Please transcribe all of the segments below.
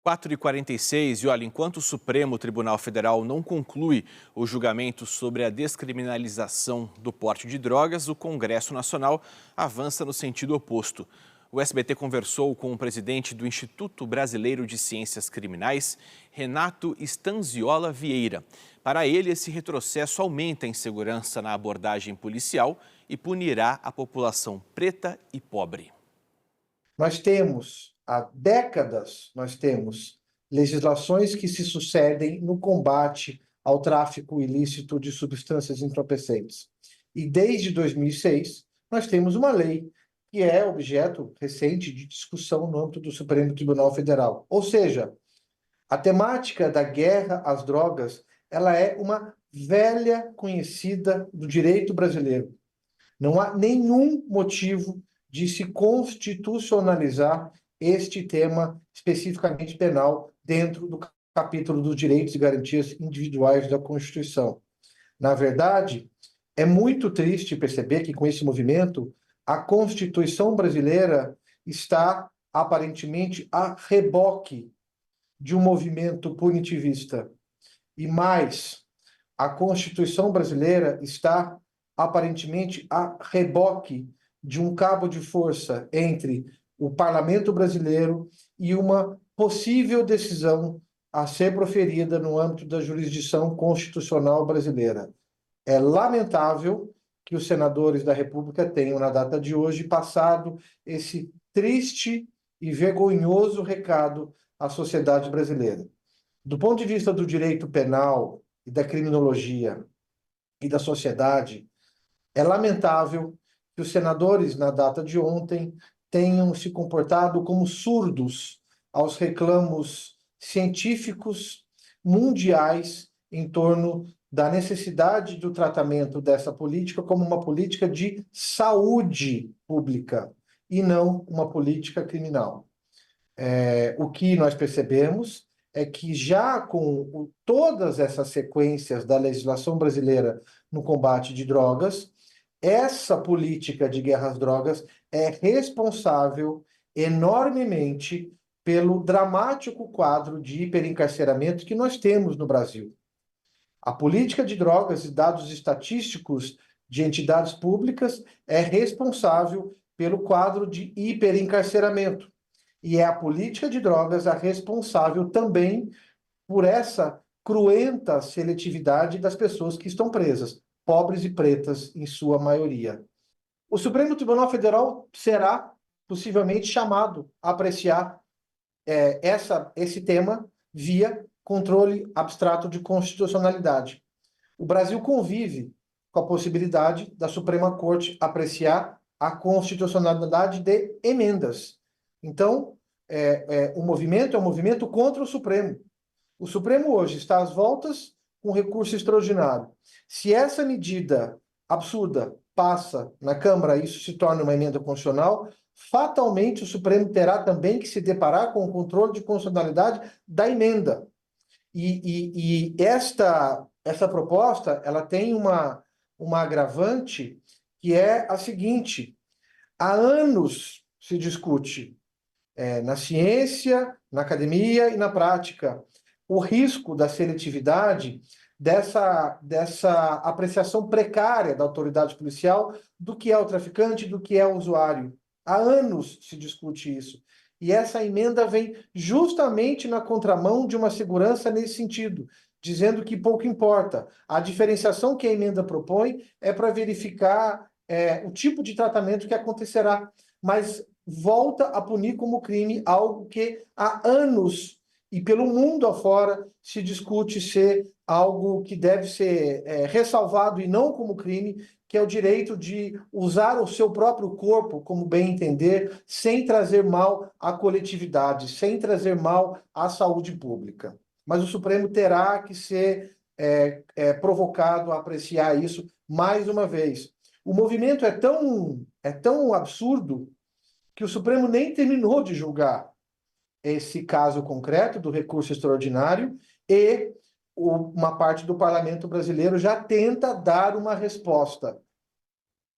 4h46, e olha, enquanto o Supremo Tribunal Federal não conclui o julgamento sobre a descriminalização do porte de drogas, o Congresso Nacional avança no sentido oposto. O SBT conversou com o presidente do Instituto Brasileiro de Ciências Criminais, Renato Stanziola Vieira. Para ele, esse retrocesso aumenta a insegurança na abordagem policial e punirá a população preta e pobre. Nós temos, há décadas, legislações que se sucedem no combate ao tráfico ilícito de substâncias entorpecentes. E desde 2006, nós temos uma lei que é objeto recente de discussão no âmbito do Supremo Tribunal Federal. Ou seja, a temática da guerra às drogas, ela é uma velha conhecida do direito brasileiro. Não há nenhum motivo de se constitucionalizar este tema especificamente penal dentro do capítulo dos direitos e garantias individuais da Constituição. Na verdade, é muito triste perceber que com esse movimento a Constituição brasileira está aparentemente a reboque de um movimento punitivista. E mais, a Constituição brasileira está aparentemente a reboque de um cabo de força entre o parlamento brasileiro e uma possível decisão a ser proferida no âmbito da jurisdição constitucional brasileira. É lamentável que os senadores da República tenham, na data de hoje, passado esse triste e vergonhoso recado à sociedade brasileira. Do ponto de vista do direito penal e da criminologia e da sociedade, é lamentável que os senadores, na data de ontem, tenham se comportado como surdos aos reclamos científicos mundiais em torno da necessidade do tratamento dessa política como uma política de saúde pública e não uma política criminal. O que nós percebemos é que já com todas essas sequências da legislação brasileira no combate de drogas, essa política de guerra às drogas é responsável enormemente pelo dramático quadro de hiperencarceramento que nós temos no Brasil. A política de drogas e dados estatísticos de entidades públicas é responsável pelo quadro de hiperencarceramento. E é a política de drogas a responsável também por essa cruenta seletividade das pessoas que estão presas, pobres e pretas em sua maioria. O Supremo Tribunal Federal será possivelmente chamado a apreciar esse tema via controle abstrato de constitucionalidade. O Brasil convive com a possibilidade da Suprema Corte apreciar a constitucionalidade de emendas. Então, o movimento é um movimento contra o Supremo. O Supremo hoje está às voltas com recurso extraordinário. Se essa medida absurda passa na Câmara e isso se torna uma emenda constitucional, fatalmente o Supremo terá também que se deparar com o controle de constitucionalidade da emenda. E essa proposta ela tem uma agravante que é a seguinte: há anos se discute na ciência, na academia e na prática o risco da seletividade dessa apreciação precária da autoridade policial do que é o traficante, do que é o usuário. Há anos se discute isso. E essa emenda vem justamente na contramão de uma segurança nesse sentido, dizendo que pouco importa. A diferenciação que a emenda propõe é para verificar o tipo de tratamento que acontecerá, mas volta a punir como crime algo que há anos e pelo mundo afora se discute ser algo que deve ser ressalvado e não como crime, que é o direito de usar o seu próprio corpo como bem entender, sem trazer mal à coletividade, sem trazer mal à saúde pública. Mas o Supremo terá que ser provocado a apreciar isso mais uma vez. O movimento é tão absurdo que o Supremo nem terminou de julgar esse caso concreto do recurso extraordinário e uma parte do parlamento brasileiro já tenta dar uma resposta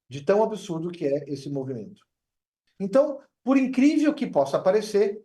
de tão absurdo que é esse movimento. Então, por incrível que possa parecer,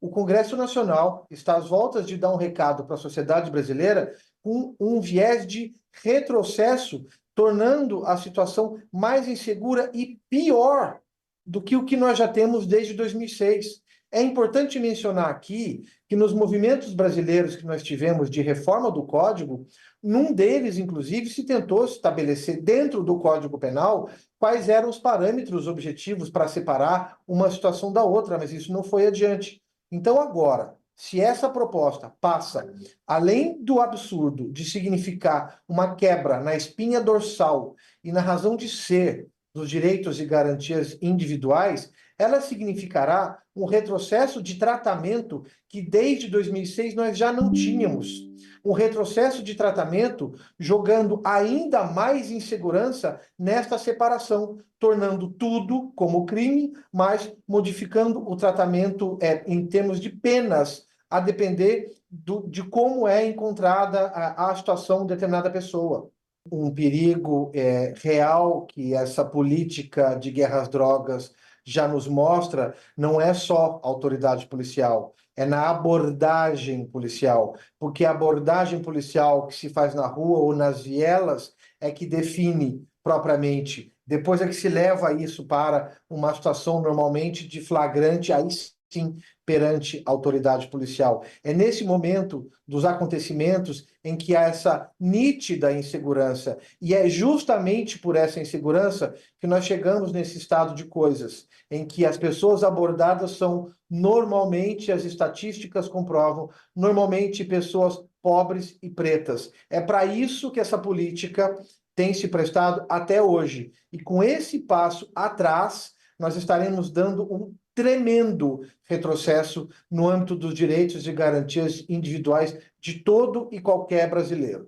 o Congresso Nacional está às voltas de dar um recado para a sociedade brasileira com um viés de retrocesso, tornando a situação mais insegura e pior do que o que nós já temos desde 2006. É importante mencionar aqui que nos movimentos brasileiros que nós tivemos de reforma do Código, num deles, inclusive, se tentou estabelecer dentro do Código Penal quais eram os parâmetros objetivos para separar uma situação da outra, mas isso não foi adiante. Então, agora, se essa proposta passa, além do absurdo de significar uma quebra na espinha dorsal e na razão de ser dos direitos e garantias individuais, ela significará um retrocesso de tratamento que desde 2006 nós já não tínhamos. Um retrocesso de tratamento jogando ainda mais insegurança nesta separação, tornando tudo como crime, mas modificando o tratamento em termos de penas, a depender de como é encontrada a situação de determinada pessoa. Um perigo real que essa política de guerra às drogas já nos mostra não é só a autoridade policial, é na abordagem policial, porque a abordagem policial que se faz na rua ou nas vielas é que define propriamente. Depois é que se leva isso para uma situação normalmente de flagrante, aí sim, perante a autoridade policial. É nesse momento dos acontecimentos em que há essa nítida insegurança, e é justamente por essa insegurança que nós chegamos nesse estado de coisas, em que as pessoas abordadas são normalmente, as estatísticas comprovam, normalmente pessoas pobres e pretas. É para isso que essa política tem se prestado até hoje. E com esse passo atrás, nós estaremos dando um tremendo retrocesso no âmbito dos direitos e garantias individuais de todo e qualquer brasileiro.